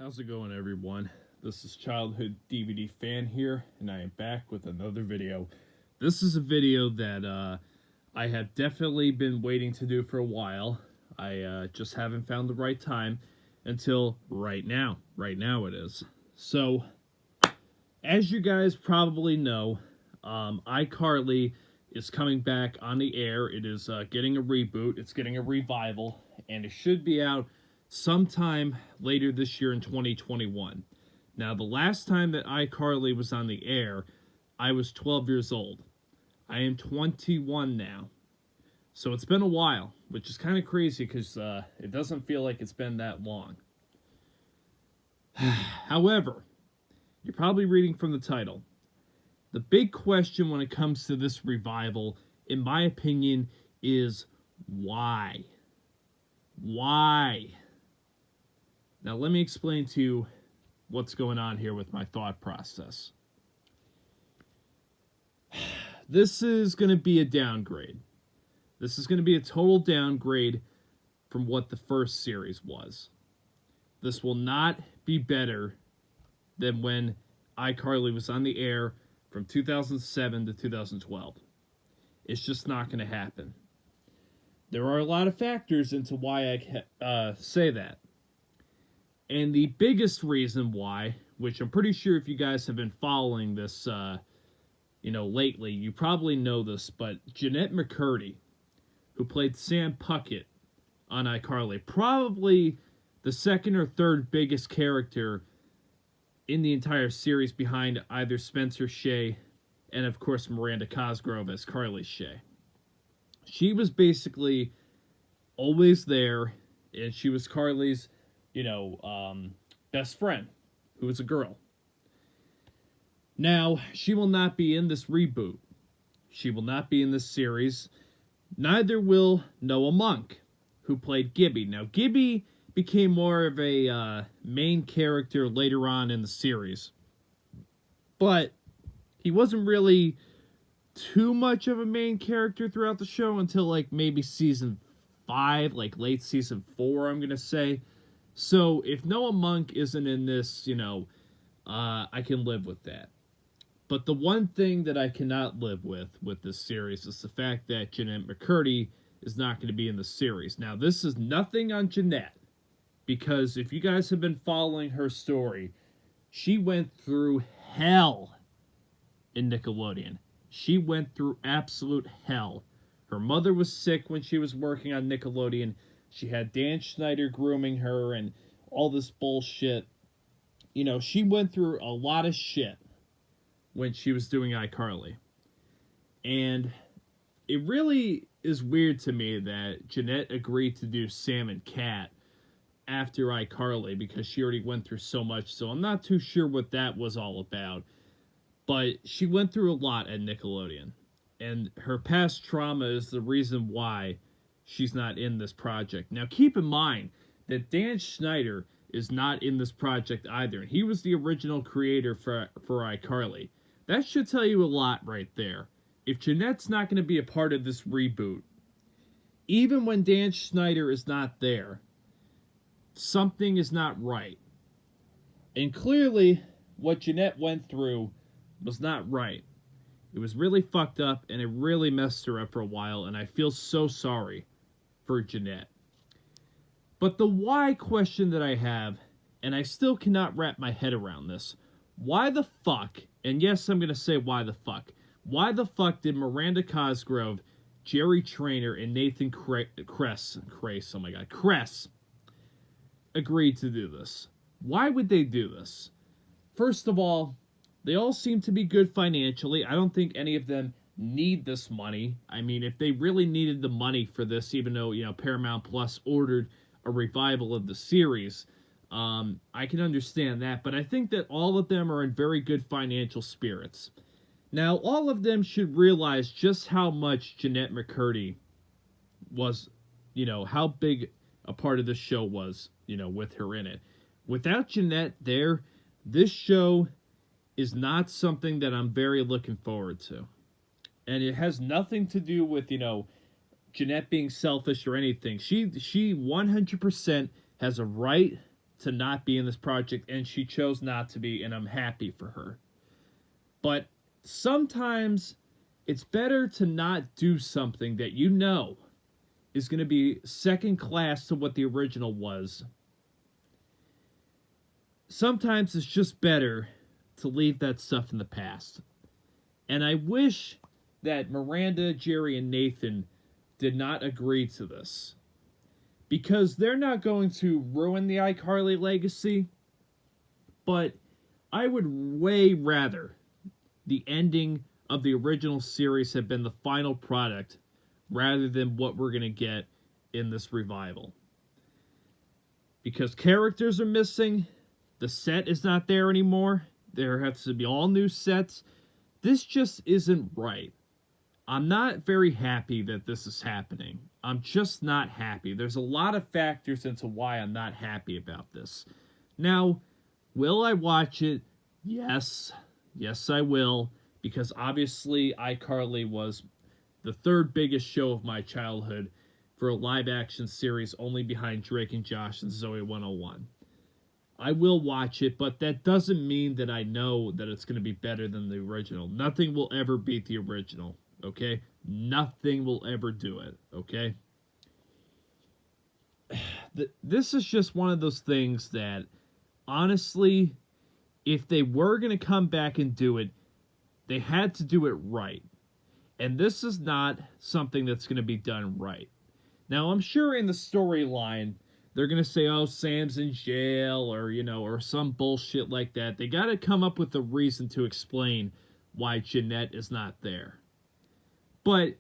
How's it going, everyone? This is Childhood DVD Fan here, and I am back with another video. This is a video that I have definitely been waiting to do for a while. I just haven't found the right time until right now. Right now it is. So, as you guys probably know, iCarly is coming back on the air. It is getting a reboot. It's getting a revival, and it should be out sometime later this year in 2021. Now, the last time that iCarly was on the air, I was 12 years old. I am 21 now. So it's been a while, which is kind of crazy because it doesn't feel like it's been that long. However, you're probably reading from the title. The big question when it comes to this revival, in my opinion, is why? Why? Now, let me explain to you what's going on here with my thought process. This is going to be a downgrade. This is going to be a total downgrade from what the first series was. This will not be better than when iCarly was on the air from 2007 to 2012. It's just not going to happen. There are a lot of factors into why I say that. And the biggest reason why, which I'm pretty sure if you guys have been following this, lately, you probably know this, but Jeanette McCurdy, who played Sam Puckett on iCarly, probably the second or third biggest character in the entire series behind either Spencer Shay and, of course, Miranda Cosgrove as Carly Shay. She was basically always there, and she was Carly's best friend, who was a girl. Now, she will not be in this reboot. She will not be in this series. Neither will Noah Monk, who played Gibby. Now, Gibby became more of a main character later on in the series. But he wasn't really too much of a main character throughout the show until, maybe season 5, late season 4, I'm going to say. So, if Noah Monk isn't in this, I can live with that. But the one thing that I cannot live with this series is the fact that Jeanette McCurdy is not going to be in the series. Now, this is nothing on Jeanette, because if you guys have been following her story, she went through hell in Nickelodeon. She went through absolute hell. Her mother was sick when she was working on Nickelodeon. She had Dan Schneider grooming her and all this bullshit. She went through a lot of shit when she was doing iCarly. And it really is weird to me that Jeanette agreed to do Sam and Cat after iCarly because she already went through so much. So I'm not too sure what that was all about. But she went through a lot at Nickelodeon. And her past trauma is the reason why she's not in this project. Now, keep in mind that Dan Schneider is not in this project either. And he was the original creator for iCarly. That should tell you a lot right there. If Jeanette's not going to be a part of this reboot, even when Dan Schneider is not there, something is not right. And clearly, what Jeanette went through was not right. It was really fucked up, and it really messed her up for a while, and I feel so sorry for Jeanette. But the why question that I have, and I still cannot wrap my head around this, why the fuck, and yes, I'm going to say why the fuck did Miranda Cosgrove, Jerry Trainer, and Nathan Kress agree to do this? Why would they do this? First of all, they all seem to be good financially. I don't think any of them need this money. I mean, if they really needed the money for this, even though, Paramount Plus ordered a revival of the series, I can understand that. But I think that all of them are in very good financial spirits. Now, all of them should realize just how much Jeanette McCurdy was, how big a part of the show was, with her in it. Without Jeanette there, this show is not something that I'm very looking forward to. And it has nothing to do with, Jeanette being selfish or anything. She 100% has a right to not be in this project, and she chose not to be, and I'm happy for her. But sometimes it's better to not do something that you know is going to be second class to what the original was. Sometimes it's just better to leave that stuff in the past. And I wish that Miranda, Jerry, and Nathan did not agree to this. Because they're not going to ruin the iCarly legacy, but I would way rather the ending of the original series have been the final product rather than what we're going to get in this revival. Because characters are missing, the set is not there anymore, there has to be all new sets. This just isn't right. I'm not very happy that this is happening. I'm just not happy. There's a lot of factors into why I'm not happy about this. Now, will I watch it? Yes. Yes, I will. Because obviously iCarly was the third biggest show of my childhood for a live-action series, only behind Drake and Josh and Zoe 101. I will watch it, but that doesn't mean that I know that it's going to be better than the original. Nothing will ever beat the original, okay? Nothing will ever do it, okay? This is just one of those things that, honestly, if they were going to come back and do it, they had to do it right. And this is not something that's going to be done right. Now, I'm sure in the storyline, they're going to say, oh, Sam's in jail, or, or some bullshit like that. They got to come up with a reason to explain why Jeanette is not there. But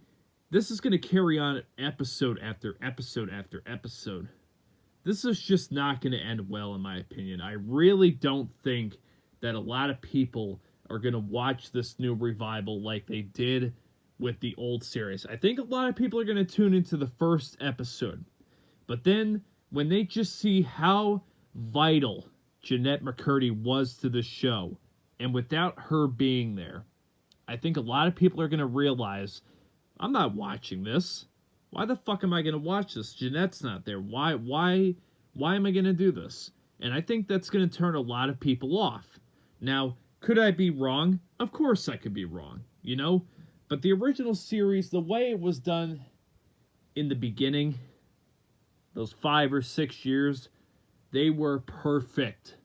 this is going to carry on episode after episode after episode. This is just not going to end well, in my opinion. I really don't think that a lot of people are going to watch this new revival like they did with the old series. I think a lot of people are going to tune into the first episode. But then, when they just see how vital Jeanette McCurdy was to the show, and without her being there, I think a lot of people are going to realize, I'm not watching this. Why the fuck am I going to watch this? Jeanette's not there. Why am I going to do this? And I think that's going to turn a lot of people off. Now, could I be wrong? Of course I could be wrong, But the original series, the way it was done in the beginning, those 5 or 6 years, they were perfect.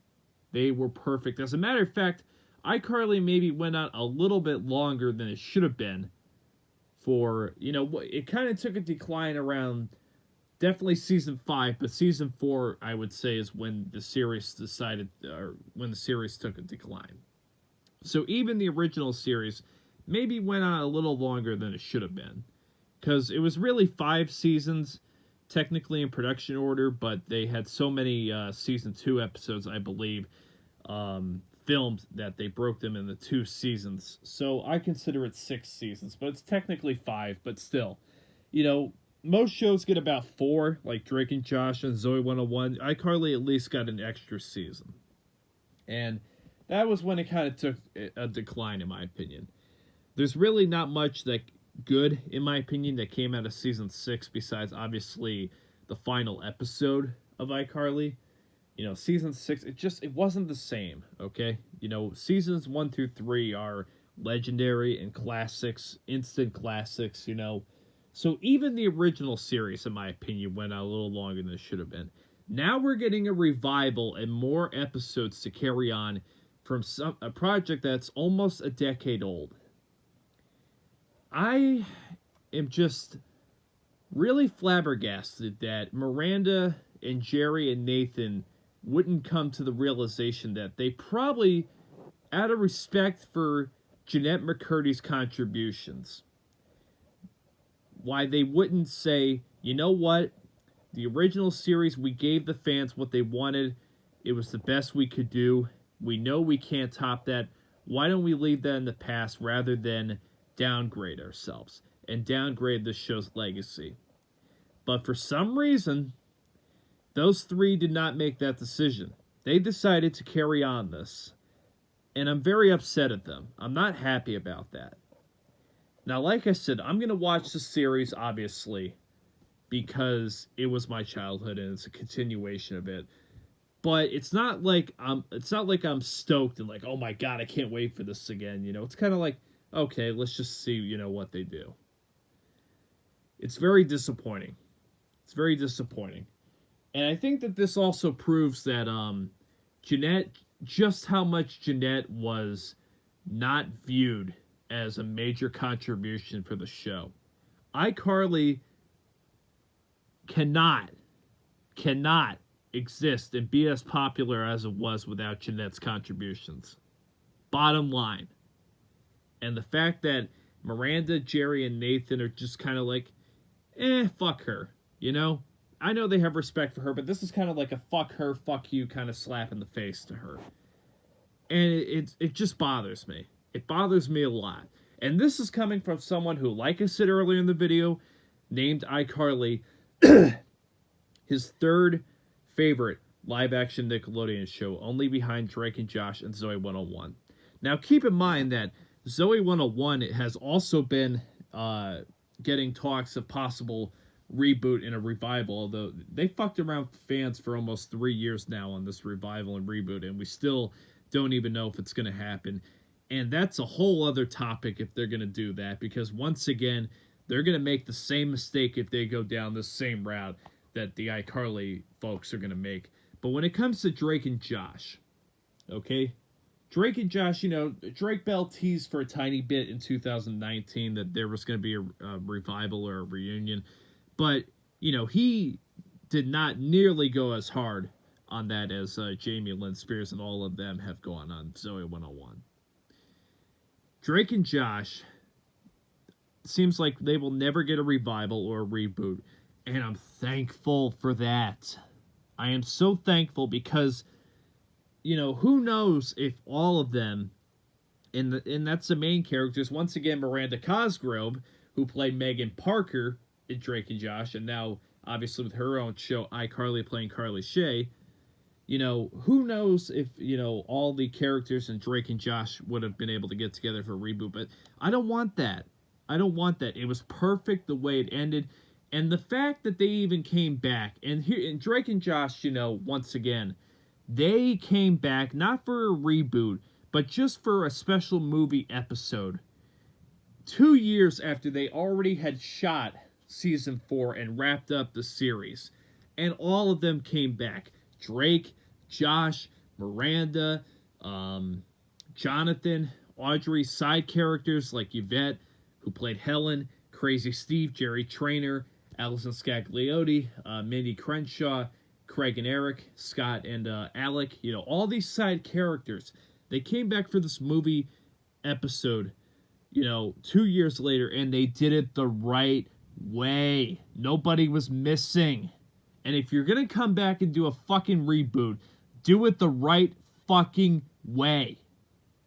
They were perfect. As a matter of fact, iCarly maybe went on a little bit longer than it should have been for, it kind of took a decline around definitely season 5, but season 4, I would say, is when the series when the series took a decline. So even the original series maybe went on a little longer than it should have been, because it was really 5 seasons, technically in production order, but they had so many season 2 episodes, I believe, filmed that they broke them into 2 seasons. So I consider it 6 seasons, but it's technically 5, but still. Most shows get about 4, like Drake and Josh and Zoe 101. iCarly at least got an extra season. And that was when it kind of took a decline, in my opinion. There's really not much that good, in my opinion, that came out of season 6, besides obviously the final episode of iCarly. Season 6, it wasn't the same, okay? Seasons 1 through 3 are legendary and classics, instant classics, So even the original series, in my opinion, went out a little longer than it should have been. Now we're getting a revival and more episodes to carry on from a project that's almost a decade old. I am just really flabbergasted that Miranda and Jerry and Nathan wouldn't come to the realization that they probably, out of respect for Jeanette McCurdy's contributions, why they wouldn't say, you know what, the original series, we gave the fans what they wanted, it was the best we could do, we know we can't top that, why don't we leave that in the past rather than downgrade ourselves and downgrade the show's legacy. But for some reason, those 3 did not make that decision. They decided to carry on this, and I'm very upset at them. I'm not happy about that. Now, like I said, I'm going to watch the series, obviously, because it was my childhood and it's a continuation of it. But it's not like I'm stoked and like, oh my god, I can't wait for this again. It's kind of like, okay, let's just see, what they do. It's very disappointing. It's very disappointing. And I think that this also proves that Jeanette, just how much Jeanette was not viewed as a major contribution for the show. iCarly cannot exist and be as popular as it was without Jeanette's contributions. Bottom line. And the fact that Miranda, Jerry, and Nathan are just kind of like, fuck her. I know they have respect for her, but this is kind of like a fuck her, fuck you kind of slap in the face to her. And it just bothers me. It bothers me a lot. And this is coming from someone who, like I said earlier in the video, named iCarly his third favorite live-action Nickelodeon show, only behind Drake and Josh and Zoey 101. Now, keep in mind that Zoey 101 has also been getting talks of possible reboot and a revival, although they fucked around with fans for almost 3 years now on this revival and reboot, and we still don't even know if it's going to happen. And that's a whole other topic if they're going to do that, because once again, they're going to make the same mistake if they go down the same route that the iCarly folks are going to make. But when it comes to Drake and Josh, okay? Drake and Josh, Drake Bell teased for a tiny bit in 2019 that there was going to be a revival or a reunion. But, he did not nearly go as hard on that as Jamie Lynn Spears and all of them have gone on Zoey 101. Drake and Josh seems like they will never get a revival or a reboot. And I'm thankful for that. I am so thankful because, who knows if all of them, and that's the main characters, once again, Miranda Cosgrove, who played Megan Parker in Drake and Josh, and now, obviously, with her own show, iCarly playing Carly Shay, who knows if, all the characters in Drake and Josh would have been able to get together for a reboot, but I don't want that. I don't want that. It was perfect the way it ended. And the fact that they even came back, and here in Drake and Josh, once again, they came back not for a reboot, but just for a special movie episode. 2 years after they already had shot season 4 and wrapped up the series. And all of them came back. Drake, Josh, Miranda, Jonathan, Audrey, side characters like Yvette, who played Helen, Crazy Steve, Jerry Trainer, Allison Scagliotti, Mindy Crenshaw, Craig and Eric, Scott and Alec, all these side characters. They came back for this movie episode, 2 years later, and they did it the right way. Nobody was missing. And if you're going to come back and do a fucking reboot, do it the right fucking way.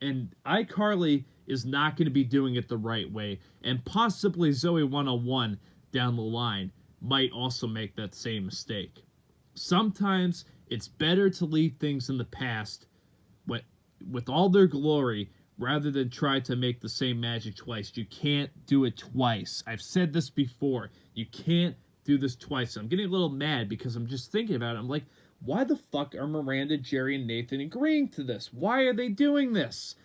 And iCarly is not going to be doing it the right way. And possibly Zoey 101 down the line might also make that same mistake. Sometimes it's better to leave things in the past with all their glory rather than try to make the same magic twice. You can't do it twice. I've said this before. You can't do this twice. I'm getting a little mad because I'm just thinking about it. I'm like, why the fuck are Miranda, Jerry, and Nathan agreeing to this? Why are they doing this?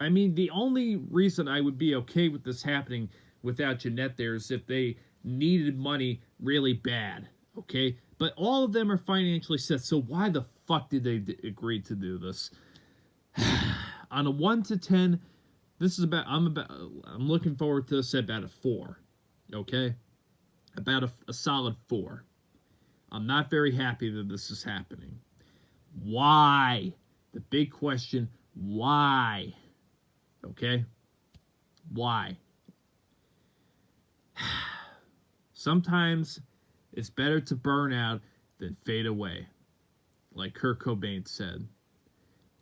I mean, the only reason I would be okay with this happening without Jeanette there is if they needed money really bad, okay? But all of them are financially set, so why the fuck did they agree to do this? On a 1 to 10, I'm looking forward to this at about a 4, okay? About a solid 4. I'm not very happy that this is happening. Why? The big question, why? Okay? Why? Sometimes it's better to burn out than fade away, like Kurt Cobain said.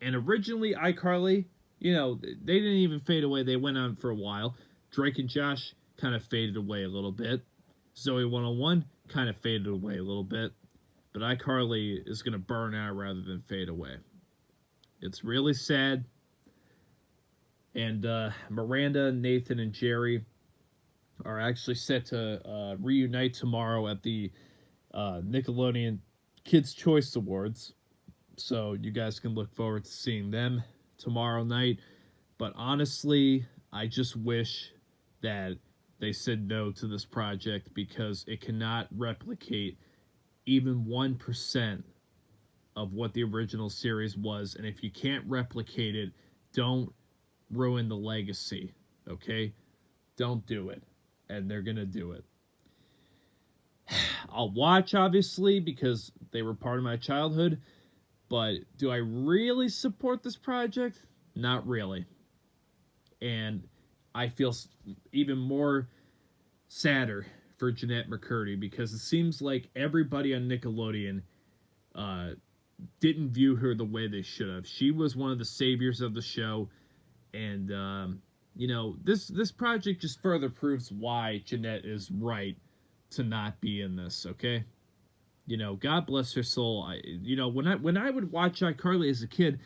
And originally, iCarly, they didn't even fade away. They went on for a while. Drake and Josh kind of faded away a little bit. Zoey 101 kind of faded away a little bit. But iCarly is going to burn out rather than fade away. It's really sad. And Miranda, Nathan, and Jerry are actually set to reunite tomorrow at the Nickelodeon Kids' Choice Awards. So you guys can look forward to seeing them tomorrow night. But honestly, I just wish that they said no to this project because it cannot replicate even 1% of what the original series was. And if you can't replicate it, don't ruin the legacy, okay? Don't do it. And they're going to do it. I'll watch, obviously, because they were part of my childhood. But do I really support this project? Not really. And I feel even more sadder for Jeanette McCurdy because it seems like everybody on Nickelodeon didn't view her the way they should have. She was one of the saviors of the show, and you know, this project just further proves why Jeanette is right to not be in this. Okay, you know, God bless her soul. You know, when I would watch iCarly as a kid,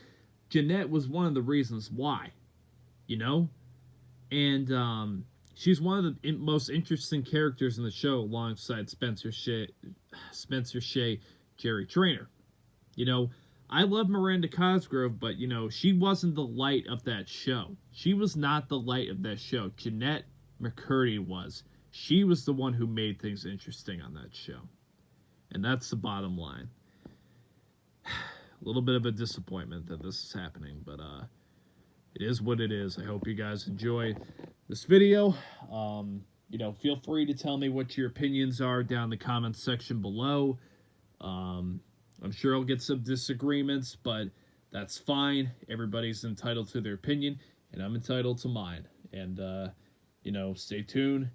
Jeanette was one of the reasons why. You know, and she's one of the most interesting characters in the show, alongside Spencer Shea, Jerry Trainer. You know, I love Miranda Cosgrove, but, you know, she wasn't the light of that show. She was not the light of that show. Jeanette McCurdy was. She was the one who made things interesting on that show. And that's the bottom line. A little bit of a disappointment that this is happening, but it is what it is. I hope you guys enjoy this video. You know, feel free to tell me what your opinions are down in the comments section below. I'm sure I'll get some disagreements, but that's fine. Everybody's entitled to their opinion, and I'm entitled to mine. And, you know, stay tuned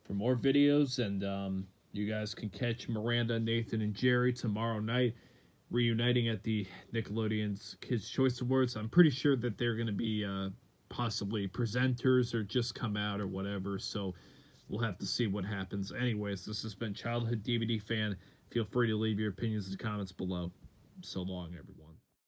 for more videos, and you guys can catch Miranda, Nathan, and Jerry tomorrow night, reuniting at the Nickelodeon's Kids' Choice Awards. I'm pretty sure that they're going to be possibly presenters or just come out or whatever, so we'll have to see what happens. Anyways, this has been Childhood DVD Fan. Feel free to leave your opinions in the comments below. So long, everyone.